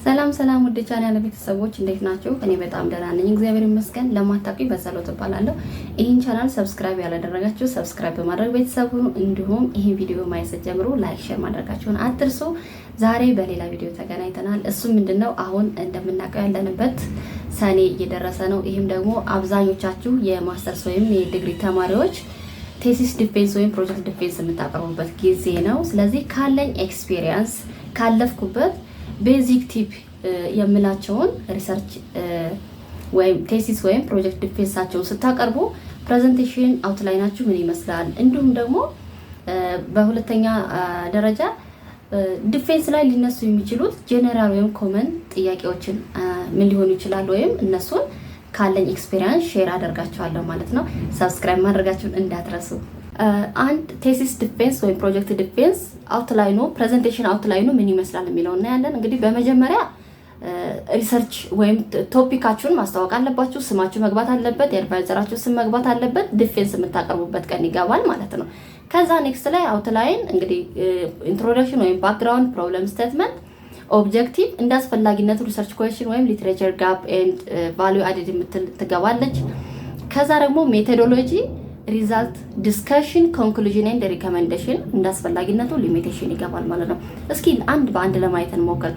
ሰላም ሰላም ወደ ቻናል ቤተሰቦች እንዴት ናችሁ? እኔ በጣም ደህና ነኝ፣ እግዚአብሔር ይመስገን። ለማታውቁኝ በጸሎት እባላለሁ። ይህን ቻናል ሰብስክራይብ ያላደረጋችሁ ሰብስክራይብ በማድረግ ቤተሰብ ሁኑ። እንዲሁም ይህን ቪዲዮ ማየት ስትጀምሩ ላይክ፣ ሼር ማድረጋችሁን አትርሱ። ዛሬ በሌላ ቪዲዮ ተገናኝተናል። እሱ ምንድነው? አሁን እንደምናውቀው ያለንበት ሰኔ እየደረሰ ነው። ይህም ደግሞ አብዛኞቻችሁ የማስተርስ ወይም የዲግሪ ተማሪዎች ቴሲስ ዲፌንስ ወይም ፕሮጀክት ዲፌንስ የምታቀርቡበት ጊዜ ነው። ስለዚህ ካለኝ ኤክስፒሪየንስ ካለፍኩበት ቤዚክ ቲፕ የምላቸውን ሪሰርች ወይም ቴሲስ ወይም ፕሮጀክት ዲፌንሳቸውን ስታቀርቡ ፕሬዘንቴሽን አውትላይናችሁ ምን ይመስላል፣ እንዲሁም ደግሞ በሁለተኛ ደረጃ ዲፌንስ ላይ ሊነሱ የሚችሉት ጄኔራል ወይም ኮመን ጥያቄዎችን ምን ሊሆኑ ይችላል ወይም እነሱን ካለኝ ኤክስፒሪየንስ ሼር አደርጋቸዋለሁ ማለት ነው። ሰብስክራይብ ማድረጋችሁን እንዳትረሱ። አንድ ቴሲስ ዲፌንስ ወይም ፕሮጀክት ዲፌንስ አውትላይኑ ፕሬዘንቴሽን አውትላይኑ ምን ይመስላል የሚለው እናያለን። እንግዲህ በመጀመሪያ ሪሰርች ወይም ቶፒካችሁን ማስተዋወቅ አለባችሁ። ስማችሁ መግባት አለበት፣ የአድቫይዘራችሁ ስም መግባት አለበት። ዲፌንስ የምታቀርቡበት ቀን ይገባል ማለት ነው። ከዛ ኔክስት ላይ አውትላይን እንግዲህ ኢንትሮዳክሽን ወይም ባክግራውንድ፣ ፕሮብለም ስቴትመንት፣ ኦብጀክቲቭ፣ እንደ አስፈላጊነቱ ሪሰርች ኩዌስችን ወይም ሊትሬቸር ጋፕ ኤንድ ቫልዩ አድድ የምትል ትገባለች። ከዛ ደግሞ ሜቶዶሎጂ፣ ሪዛልት፣ ዲስከሽን፣ ኮንክሉዥን ኤንድ ሪኮሜንዴሽን፣ እንደ አስፈላጊነቱ ሊሚቴሽን ይገባል ማለት ነው። እስኪ አንድ በአንድ ለማየት እንሞክር።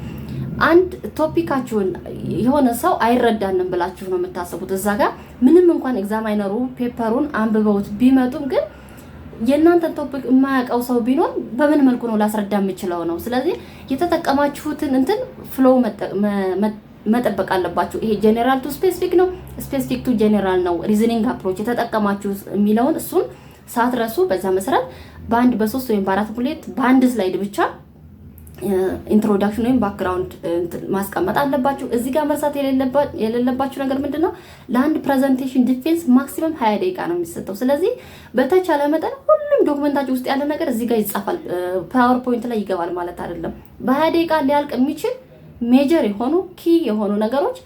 አንድ ቶፒካችሁን የሆነ ሰው አይረዳንም ብላችሁ ነው የምታስቡት። እዛ ጋር ምንም እንኳን ኤግዛማይነሩ ፔፐሩን አንብበውት ቢመጡም ግን የእናንተን ቶፒክ የማያውቀው ሰው ቢኖር በምን መልኩ ነው ላስረዳ የምችለው ነው። ስለዚህ የተጠቀማችሁትን እንትን ፍሎው መጠበቅ አለባችሁ። ይሄ ጄኔራል ቱ ስፔሲፊክ ነው፣ ስፔሲፊክ ቱ ጄኔራል ነው። ሪዝኒንግ አፕሮች የተጠቀማችሁ የሚለውን እሱን ሳትረሱ በዛ መሰረት በአንድ በሶስት ወይም በአራት ቡሌት በአንድ ስላይድ ብቻ ኢንትሮዳክሽን ወይም ባክግራውንድ ማስቀመጥ አለባችሁ። እዚህ ጋር መርሳት የሌለባችሁ ነገር ምንድነው? ለአንድ ፕሬዘንቴሽን ዲፌንስ ማክሲመም 20 ደቂቃ ነው የሚሰጠው። ስለዚህ በተቻለ መጠን ሁሉም ዶክመንታችሁ ውስጥ ያለ ነገር እዚህ ጋር ይጻፋል፣ ፓወርፖይንት ላይ ይገባል ማለት አይደለም። በ20 ደቂቃ ሊያልቅ የሚችል ሜጀር የሆኑ ኪ የሆኑ ነገሮች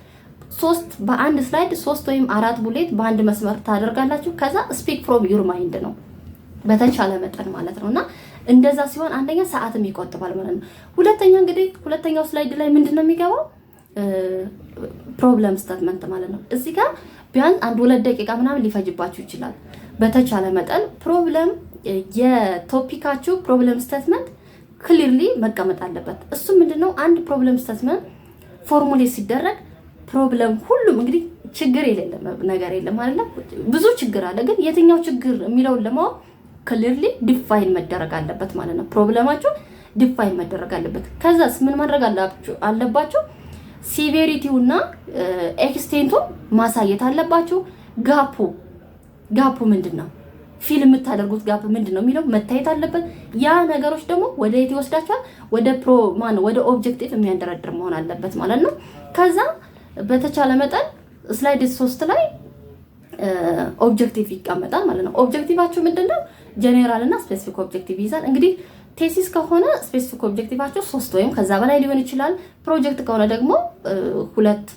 በአንድ ስላይድ 3 ወይም 4 ቡሌት በአንድ መስመር ታደርጋላችሁ። ከዛ ስፒክ ፍሮም ዩር ማይንድ ነው በተቻለ መጠን ማለት ነውና እንደዛ ሲሆን አንደኛ ሰዓትም ይቆጥባል ማለት ነው። ሁለተኛ እንግዲህ ሁለተኛው ስላይድ ላይ ምንድነው የሚገባው? ፕሮብለም ስቴትመንት ማለት ነው። እዚህ ጋር ቢያንስ 1-2 ደቂቃ ምናምን ሊፈጅባችሁ ይችላል። በተቻለ መጠን ፕሮብለም የቶፒካችሁ ፕሮብለም ስቴትመንት ክሊርሊ መቀመጥ አለበት። እሱ ምንድነው? አንድ ፕሮብለም ስቴትመንት ፎርሙሌት ሲደረግ ፕሮብለም ሁሉም እንግዲህ ችግር የሌለም ነገር የለም አይደል? ብዙ ችግር አለ፣ ግን የትኛው ችግር የሚለውን ለማወቅ ክሊርሊ ዲፋይን መደረግ አለበት ማለት ነው። ፕሮብለማችሁ ዲፋይን መደረግ አለበት። ከዛስ ምን ማድረግ አለባችሁ? ሲቪሪቲውና ኤክስቴንቱ ማሳየት አለባችሁ። ጋፑ ምንድነው? ፊል የምታደርጉት ጋፕ ምንድነው የሚለው መታየት አለበት። ያ ነገሮች ደግሞ ወደ የት ይወስዳችኋል? ወደ ኦብጀክቲቭ የሚያንደረድር መሆን አለበት ማለት ነው። ከዛ በተቻለ መጠን ስላይድ 3 ላይ ኦብጀክቲቭ ይቀመጣል ማለት ነው። ኦብጀክቲቫችሁ ምንድነው? ጄኔራል እና ስፔሲፊክ ኦብጀክቲቭ ይይዛል። እንግዲህ ቴሲስ ከሆነ ስፔሲፊክ ኦብጀክቲቫችሁ 3 ወይም ከዛ በላይ ሊሆን ይችላል። ፕሮጀክት ከሆነ ደግሞ 2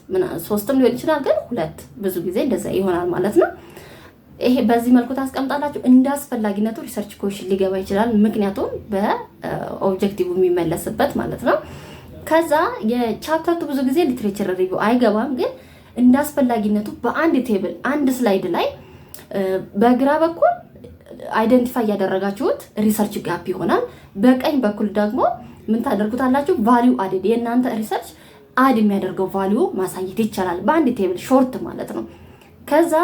3ም ሊሆን ይችላል፣ ግን 2 ብዙ ጊዜ እንደዛ ይሆናል ማለት ነው። ይሄ በዚህ መልኩ ታስቀምጣላችሁ። እንደ አስፈላጊነቱ ሪሰርች ኩዌስችን ሊገባ ይችላል፣ ምክንያቱም በኦብጀክቲቭ የሚመለስበት ማለት ነው። ከዛ የቻፕተር ብዙ ጊዜ ሊትሬቸር ሪቪው አይገባም፣ ግን እንደ አስፈላጊነቱ በአንድ ቴብል አንድ ስላይድ ላይ በግራ በኩል አይደንቲፋይ ያደረጋችሁት ሪሰርች ጋፕ ይሆናል። በቀኝ በኩል ደግሞ ምን ታደርጉታላችሁ? ቫልዩ አድድ፣ የእናንተ ሪሰርች አድ የሚያደርገው ቫልዩ ማሳየት ይቻላል በአንድ ቴብል ሾርት ማለት ነው። ከዛ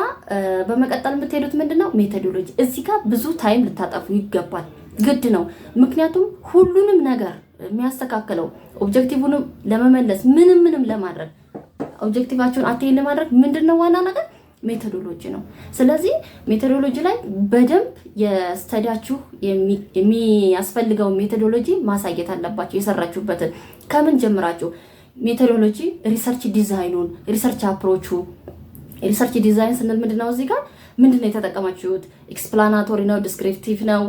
በመቀጠል የምትሄዱት ምንድነው? ሜቶዶሎጂ። እዚህ ጋር ብዙ ታይም ልታጠፉ ይገባል፣ ግድ ነው። ምክንያቱም ሁሉንም ነገር የሚያስተካክለው ኦብጀክቲቭንም ለመመለስ ምንም ለማድረግ ኦብጀክቲቫችሁን አቴን ለማድረግ ምንድነው ዋና ነገር? ሜቶዶሎጂ ነው። ስለዚህ ሜቶዶሎጂ ላይ በደንብ የስተዲያችሁ የሚያስፈልገው ሜቶዶሎጂ ማሳየት አለባችሁ። የሰራችሁበትን ከምን ጀምራችሁ ሜቶዶሎጂ፣ ሪሰርች ዲዛይኑን፣ ሪሰርች አፕሮቹ። ሪሰርች ዲዛይን ስንል ምንድነው? እዚህ ጋር ምንድነው የተጠቀማችሁት? ኤክስፕላናቶሪ ነው? ዲስክሪፕቲቭ ነው?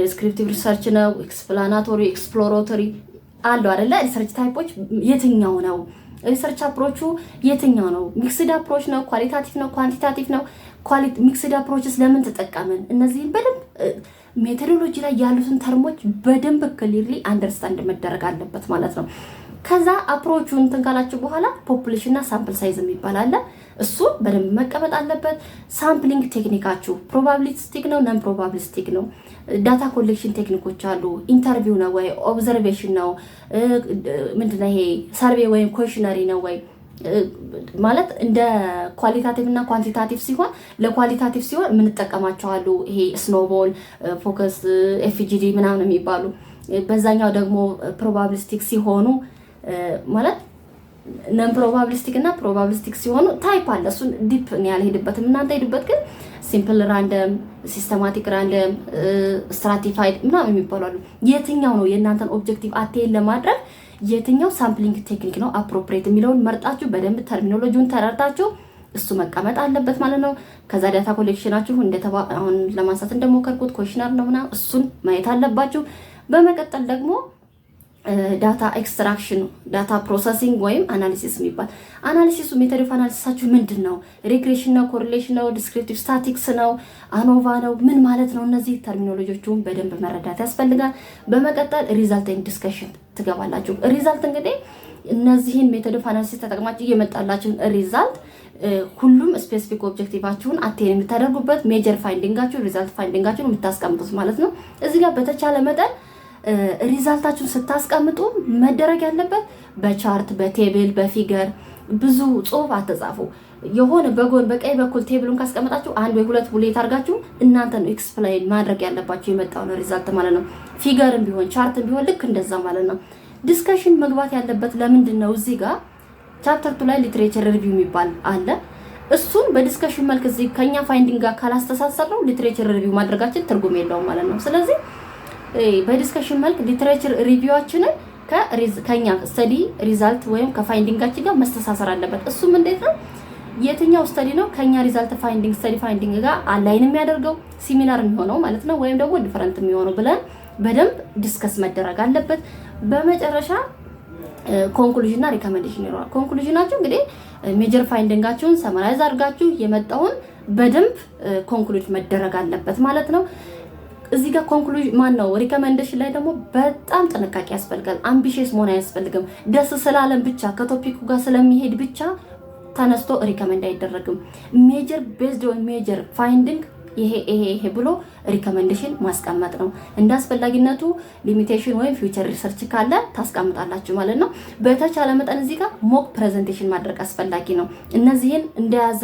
ዲስክሪፕቲቭ ሪሰርች ነው? ኤክስፕላናቶሪ፣ ኤክስፕሎራቶሪ አለው አይደለ? ሪሰርች ታይፖች የትኛው ነው? ሪሰርች አፕሮቹ የትኛው ነው? ሚክስድ አፕሮች ነው? ኳሊታቲቭ ነው? ኳንቲታቲቭ ነው? ሚክስድ አፕሮችስ ለምን ተጠቀምን? እነዚህን በደንብ ሜቶዶሎጂ ላይ ያሉትን ተርሞች በደንብ ክሊርሊ አንደርስታንድ መደረግ አለበት ማለት ነው። ከዛ አፕሮቹን እንትን ካላችሁ በኋላ ፖፑሌሽን እና ሳምፕል ሳይዝ የሚባል አለ። እሱ በደንብ መቀመጥ አለበት። ሳምፕሊንግ ቴክኒካችሁ ፕሮባቢሊስቲክ ነው ነን ፕሮባቢሊስቲክ ነው? ዳታ ኮሌክሽን ቴክኒኮች አሉ። ኢንተርቪው ነው ወይ ኦብዘርቬሽን ነው? ምንድነው ይሄ ሰርቬ ወይም ኮሽነሪ ነው ወይ? ማለት እንደ ኳሊታቲቭ እና ኳንቲታቲቭ ሲሆን ለኳሊታቲቭ ሲሆን የምንጠቀማቸው አሉ። ይሄ ስኖቦል፣ ፎከስ፣ ኤፍጂዲ ምናምን የሚባሉ በዛኛው ደግሞ ፕሮባቢሊስቲክ ሲሆኑ ማለት ነን ፕሮባቢሊስቲክ እና ፕሮባቢሊስቲክ ሲሆኑ ታይፕ አለ። እሱን ዲፕ ነው ያልሄድበትም እናንተ ሄዱበት። ግን ሲምፕል ራንደም፣ ሲስተማቲክ ራንደም፣ ስትራቲፋይድ ምናምን የሚባሉ አሉ። የትኛው ነው የእናንተን ኦብጀክቲቭ አቴን ለማድረግ የትኛው ሳምፕሊንግ ቴክኒክ ነው አፕሮፕሪየት የሚለውን መርጣችሁ በደንብ ተርሚኖሎጂውን ተረድታችሁ እሱ መቀመጥ አለበት ማለት ነው። ከዛ ዳታ ኮሌክሽናችሁ አሁን ለማንሳት እንደሞከርኩት ኮሽነር ነው ምናምን እሱን ማየት አለባችሁ። በመቀጠል ደግሞ ዳታ ኤክስትራክሽን፣ ዳታ ፕሮሰሲንግ ወይም አናሊሲስ የሚባል አናሊሲሱ ሜተድ ኦፍ አናሊሲሳችሁ ምንድን ነው? ሪግሬሽን ነው? ኮሪሌሽን ነው? ዲስክሪፕቲቭ ስታቲክስ ነው? አኖቫ ነው? ምን ማለት ነው? እነዚህ ተርሚኖሎጂዎቹን በደንብ መረዳት ያስፈልጋል። በመቀጠል ሪዛልት ኤንድ ዲስከሽን ትገባላችሁ። ሪዛልት እንግዲህ እነዚህን ሜተድ ኦፍ አናሊሲስ ተጠቅማችሁ እየመጣላችሁን ሪዛልት ሁሉም ስፔሲፊክ ኦብጀክቲቫችሁን አቴን የምታደርጉበት ሜጀር ፋይንዲንጋችሁ ሪዛልት ፋይንዲንጋችሁን የምታስቀምጡት ማለት ነው። እዚህ ጋር በተቻለ መጠን ሪዛልታችሁን ስታስቀምጡ መደረግ ያለበት በቻርት፣ በቴብል፣ በፊገር ብዙ ጽሁፍ አትጻፉ። የሆነ በጎን በቀኝ በኩል ቴብሉን ካስቀመጣችሁ አንድ ወይ ሁለት ቡሌት አድርጋችሁ እናንተ ነው ኤክስፕሌን ማድረግ ያለባችሁ የመጣውን ሪዛልት ማለት ነው። ፊገርም ቢሆን ቻርትም ቢሆን ልክ እንደዛ ማለት ነው። ዲስከሽን መግባት ያለበት ለምንድን ነው? እዚህ ጋር ቻፕተር 2 ላይ ሊትሬቸር ሪቪው የሚባል አለ። እሱን በዲስከሽን መልክ እዚህ ከኛ ፋይንዲንግ ጋር ካላስተሳሰረው ሊትሬቸር ሪቪው ማድረጋችን ትርጉም የለውም ማለት ነው። ስለዚህ በዲስከሽን መልክ ሊትሬቸር ሪቪዋችንን ከኛ ስተዲ ሪዛልት ወይም ከፋይንዲንጋችን ጋር መስተሳሰር አለበት። እሱም እንዴት ነው? የትኛው ስተዲ ነው ከኛ ሪዛልት ፋይንዲንግ ስተዲ ፋይንዲንግ ጋር አላይን የሚያደርገው ሲሚላር የሚሆነው ማለት ነው፣ ወይም ደግሞ ዲፈረንት የሚሆነው ብለን በደንብ ዲስከስ መደረግ አለበት። በመጨረሻ ኮንክሉዥን እና ሪኮሜንዴሽን ይኖራል። ኮንክሉዥናችሁ እንግዲህ ሜጀር ፋይንዲንጋችሁን ሰማራይዝ አድርጋችሁ የመጣውን በደንብ ኮንክሉድ መደረግ አለበት ማለት ነው። እዚህ ጋር ኮንክሉዥን ማን ነው ሪኮሜንዴሽን ላይ ደግሞ በጣም ጥንቃቄ ያስፈልጋል። አምቢሽየስ መሆን አያስፈልግም። ደስ ስላለን ብቻ ከቶፒኩ ጋር ስለሚሄድ ብቻ ተነስቶ ሪኮሜንድ አይደረግም። ሜጀር ቤዝድ ኦን ሜጀር ፋይንዲንግ ይሄ ብሎ ሪኮሜንዴሽን ማስቀመጥ ነው። እንደ አስፈላጊነቱ ሊሚቴሽን ወይም ፊውቸር ሪሰርች ካለ ታስቀምጣላችሁ ማለት ነው። በተቻለ መጠን እዚህ ጋር ሞክ ፕሬዘንቴሽን ማድረግ አስፈላጊ ነው። እነዚህን እንደያዘ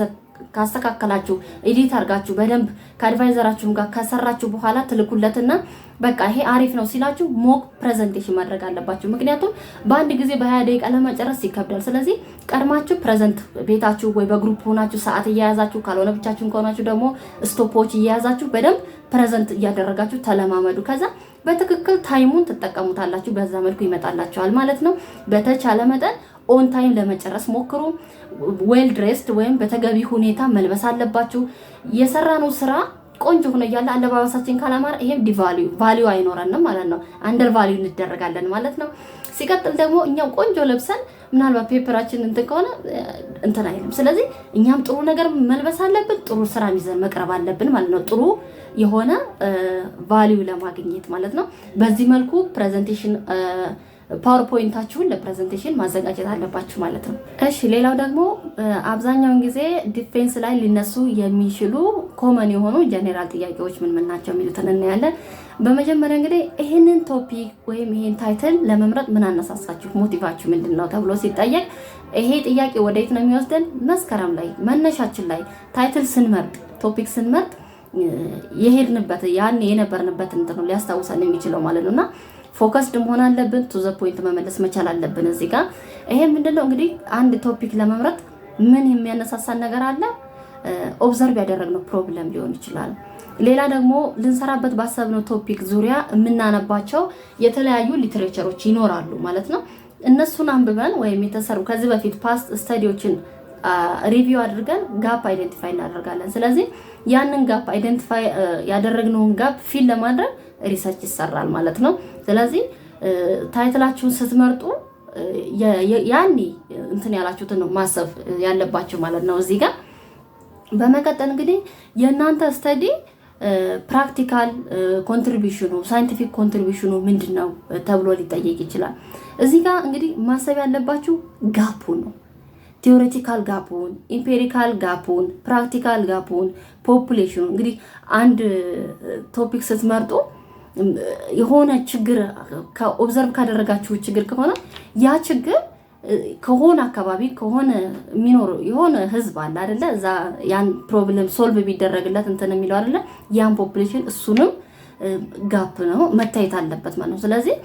ካስተካከላችሁ ኤዲት አድርጋችሁ በደንብ ከአድቫይዘራችሁም ጋር ከሰራችሁ በኋላ ትልኩለትና በቃ ይሄ አሪፍ ነው ሲላችሁ ሞክ ፕሬዘንቴሽን ማድረግ አለባችሁ። ምክንያቱም በአንድ ጊዜ በ20 ደቂቃ ለመጨረስ ይከብዳል። ስለዚህ ቀድማችሁ ፕሬዘንት ቤታችሁ ወይ በግሩፕ ሆናችሁ ሰዓት እየያዛችሁ ካልሆነ ብቻችሁን ከሆናችሁ ደግሞ ስቶፖች እየያዛችሁ በደንብ ፕሬዘንት እያደረጋችሁ ተለማመዱ። ከዛ በትክክል ታይሙን ትጠቀሙታላችሁ። በዛ መልኩ ይመጣላችኋል ማለት ነው። በተቻለ መጠን ኦን ታይም ለመጨረስ ሞክሩ። ዌል ድሬስድ ወይም በተገቢ ሁኔታ መልበስ አለባችሁ። የሰራነው ስራ ቆንጆ ሆነ እያለ አለባበሳችን ካላማረ ይሄም ቫልዩ አይኖረንም ማለት ነው። አንደር ቫልዩ እንደረጋለን ማለት ነው። ሲቀጥል ደግሞ እኛም ቆንጆ ለብሰን ምናልባት ፔፐራችን እንትን ከሆነ እንትን አይልም። ስለዚህ እኛም ጥሩ ነገር መልበስ አለብን፣ ጥሩ ስራ ይዘን መቅረብ አለብን ማለት ነው። ጥሩ የሆነ ቫልዩ ለማግኘት ማለት ነው። በዚህ መልኩ ፕሬዘንቴሽን ፓወርፖይንታችሁን ለፕሬዘንቴሽን ማዘጋጀት አለባችሁ ማለት ነው። እሺ ሌላው ደግሞ አብዛኛውን ጊዜ ዲፌንስ ላይ ሊነሱ የሚችሉ ኮመን የሆኑ ጀነራል ጥያቄዎች ምን ናቸው የሚሉትን እናያለን። በመጀመሪያ እንግዲህ ይሄንን ቶፒክ ወይም ይሄን ታይትል ለመምረጥ ምን አነሳሳችሁ፣ ሞቲቫችሁ ምንድነው ተብሎ ሲጠየቅ ይሄ ጥያቄ ወዴት ነው የሚወስደን? መስከረም ላይ መነሻችን ላይ ታይትል ስንመርጥ ቶፒክ ስንመርጥ የሄድንበት ያን የነበርንበት እንትን ነው ሊያስታውሰን የሚችለው ማለት ነውና ፎከስድ መሆን አለብን። ቱ ዘ ፖይንት መመለስ መቻል አለብን። እዚህ ጋር ይሄ ምንድነው እንግዲህ አንድ ቶፒክ ለመምረጥ ምን የሚያነሳሳን ነገር አለ? ኦብዘርቭ ያደረግነው ፕሮብለም ሊሆን ይችላል። ሌላ ደግሞ ልንሰራበት ባሰብነው ቶፒክ ዙሪያ የምናነባቸው የተለያዩ ሊትሬቸሮች ይኖራሉ ማለት ነው። እነሱን አንብበን ወይም የተሰሩ ከዚህ በፊት ፓስት ስተዲዎችን ሪቪው አድርገን ጋፕ አይደንቲፋይ እናደርጋለን። ስለዚህ ያንን ጋፕ አይደንቲፋይ ያደረግነውን ጋፕ ፊል ለማድረግ ሪሰርች ይሰራል ማለት ነው። ስለዚህ ታይትላችሁን ስትመርጡ ያኔ እንትን ያላችሁትን ነው ማሰብ ያለባችሁ ማለት ነው እዚህ ጋር። በመቀጠል እንግዲህ የእናንተ ስተዲ ፕራክቲካል ኮንትሪቢዩሽኑ ሳይንቲፊክ ኮንትሪቢዩሽኑ ምንድነው ተብሎ ሊጠየቅ ይችላል። እዚህ ጋር እንግዲህ ማሰብ ያለባችሁ ጋፑን ነው። ቲዮሬቲካል ጋፑን፣ ኢምፔሪካል ጋፑን፣ ፕራክቲካል ጋፑን፣ ፖፑሌሽኑ እንግዲህ አንድ ቶፒክ ስትመርጡ የሆነ ችግር ኦብዘርቭ ካደረጋችሁ ችግር ከሆነ ያ ችግር ከሆነ አካባቢ ከሆነ የሚኖር የሆነ ህዝብ አለ አይደለ? እዛ ያን ፕሮብለም ሶልቭ ቢደረግለት እንትን የሚለው አይደለ? ያን ፖፑሌሽን እሱንም ጋፕ ነው መታየት አለበት ማለት ነው። ስለዚህ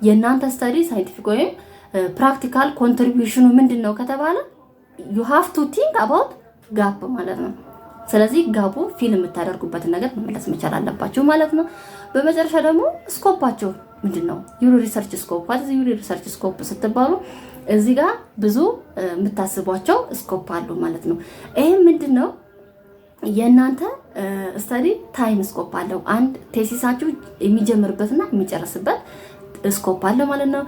የእናንተ ስተዲ ሳይንቲፊክ ወይም ፕራክቲካል ኮንትሪቢዩሽኑ ምንድን ነው ከተባለ ዩ ሃቭ ቱ ቲንክ አባውት ጋፕ ማለት ነው። ስለዚህ ጋፑ ፊልም የምታደርጉበትን ነገር መመለስ መቻል አለባችሁ ማለት ነው። በመጨረሻ ደግሞ ስኮፓቸው ምንድን ነው? ዩሮ ሪሰርች ስኮፕ ማለት ዩሮ ሪሰርች ስኮፕ ስትባሉ እዚህ ጋር ብዙ የምታስቧቸው ስኮፕ አሉ ማለት ነው። ይሄም ምንድን ነው? የእናንተ ስተዲ ታይም ስኮፕ አለው። አንድ ቴሲሳችሁ የሚጀምርበትና የሚጨርስበት ስኮፕ አለ ማለት ነው።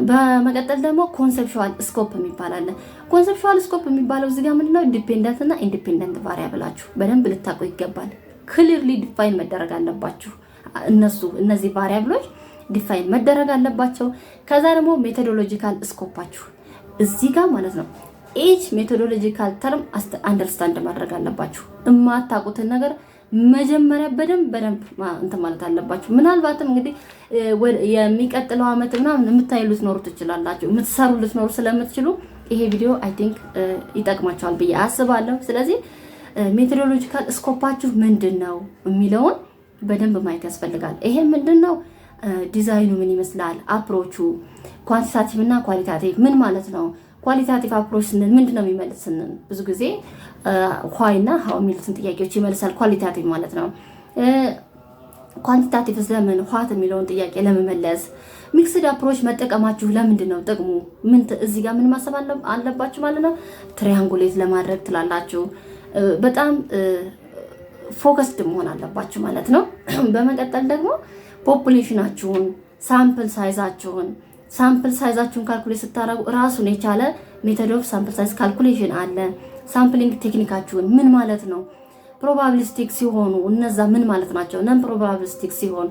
በመቀጠል ደግሞ ኮንሴፕቹዋል ስኮፕ የሚባል አለ። ኮንሴፕቹዋል ስኮፕ የሚባለው እዚህ ጋር ምንድነው? ዲፔንደንት እና ኢንዲፔንደንት ቫሪያብላችሁ በደንብ ልታውቁ ይገባል። ክሊርሊ ዲፋይን መደረግ አለባችሁ። እነዚህ ቫሪያብሎች ዲፋይን መደረግ አለባቸው። ከዛ ደግሞ ሜቶዶሎጂካል ስኮፓችሁ እዚህ ጋር ማለት ነው። ኤች ሜቶዶሎጂካል ተርም አንደርስታንድ ማድረግ አለባችሁ። የማታውቁትን ነገር መጀመሪያ በደንብ እንትን ማለት አለባችሁ። ምናልባትም እንግዲህ የሚቀጥለው ዓመት ምናምን የምታዩ ልትኖሩ ትችላላችሁ፣ የምትሰሩ ልትኖሩ ስለምትችሉ ይሄ ቪዲዮ አይ ቲንክ ይጠቅማችኋል ብዬ አስባለሁ። ስለዚህ ሜቶዶሎጂካል ስኮፓችሁ ምንድን ነው የሚለውን በደንብ ማየት ያስፈልጋል። ይሄ ምንድን ነው? ዲዛይኑ ምን ይመስላል? አፕሮቹ ኳንቲታቲቭ እና ኳሊታቲቭ ምን ማለት ነው? ኳሊታቲቭ አፕሮች ስንል ምንድን ነው የሚመልስልን? ብዙ ጊዜ ዋይ እና ሃው የሚሉትን ጥያቄዎች ይመልሳል ኳሊታቲቭ ማለት ነው። ኳንቲታቲቭ ለምን ዋት የሚለውን ጥያቄ ለመመለስ ሚክስድ አፕሮች መጠቀማችሁ ለምንድን ነው ጥቅሙ? እዚህ ጋር ምን ማሰብ አለባችሁ ማለት ነው። ትሪያንጉሌት ለማድረግ ትላላችሁ። በጣም ፎከስድ መሆን አለባችሁ ማለት ነው። በመቀጠል ደግሞ ፖፑሌሽናችሁን ሳምፕል ሳይዛችሁን ካልኩሌት ስታደርጉ ራሱን የቻለ ሜተድ ኦፍ ሳምፕል ሳይዝ ካልኩሌሽን አለ። ሳምፕሊንግ ቴክኒካችሁን ምን ማለት ነው? ፕሮባቢሊስቲክ ሲሆኑ እነዛ ምን ማለት ናቸው? ነን ፕሮባቢሊስቲክ ሲሆን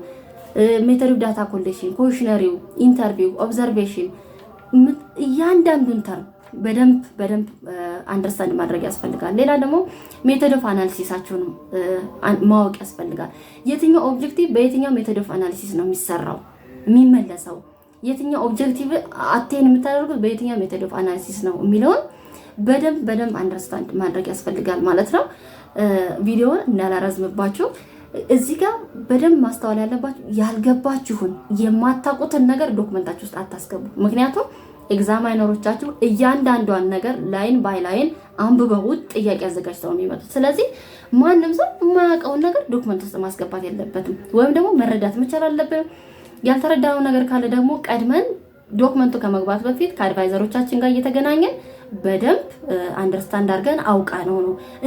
ሜተድ ኦፍ ዳታ ኮሌክሽን፣ ኮሽነሪው፣ ኢንተርቪው፣ ኦብዘርቬሽን እያንዳንዱን ተርም በደንብ አንደርስታንድ ማድረግ ያስፈልጋል። ሌላ ደግሞ ሜተድ ኦፍ አናሊሲሳችሁን ማወቅ ያስፈልጋል። የትኛው ኦብጀክቲቭ በየትኛው ሜተድ ኦፍ አናሊሲስ ነው የሚሰራው የሚመለሰው፣ የትኛው ኦብጀክቲቭ አቴን የምታደርጉት በየትኛው ሜተድ ኦፍ አናሊሲስ ነው የሚለውን በደንብ አንደርስታንድ ማድረግ ያስፈልጋል ማለት ነው። ቪዲዮውን እንዳላረዝምባችሁ እዚህ ጋር በደንብ ማስተዋል ያለባችሁ ያልገባችሁን የማታውቁትን ነገር ዶክመንታችሁ ውስጥ አታስገቡ። ምክንያቱም ኤግዛማይነሮቻችሁ እያንዳንዷን ነገር ላይን ባይ ላይን አንብበውት ጥያቄ አዘጋጅተው የሚመጡት። ስለዚህ ማንም ሰው የማያውቀውን ነገር ዶክመንት ውስጥ ማስገባት የለበትም፣ ወይም ደግሞ መረዳት መቻል አለብን። ያልተረዳነው ነገር ካለ ደግሞ ቀድመን ዶክመንቱ ከመግባት በፊት ከአድቫይዘሮቻችን ጋር እየተገናኘን በደንብ አንደርስታንድ አድርገን አውቃ ነው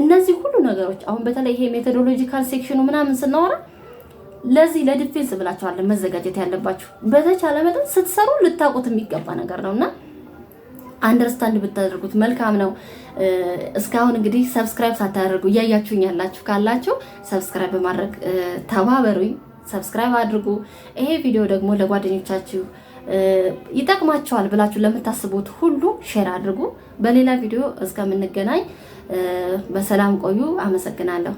እነዚህ ሁሉ ነገሮች። አሁን በተለይ ይሄ ሜቶዶሎጂካል ሴክሽኑ ምናምን ስናወራ ለዚህ ለዲፌንስ ብላችኋል መዘጋጀት ያለባችሁ። በተቻለ መጠን ስትሰሩ ልታውቁት የሚገባ ነገር ነውና አንደርስታንድ ብታደርጉት መልካም ነው። እስካሁን እንግዲህ ሰብስክራይብ ሳታደርጉ እያያችሁኝ ያላችሁ ካላችሁ ሰብስክራይብ በማድረግ ተባበሩኝ። ሰብስክራይብ አድርጉ። ይሄ ቪዲዮ ደግሞ ለጓደኞቻችሁ ይጠቅማቸዋል ብላችሁ ለምታስቡት ሁሉ ሼር አድርጉ። በሌላ ቪዲዮ እስከምንገናኝ በሰላም ቆዩ። አመሰግናለሁ።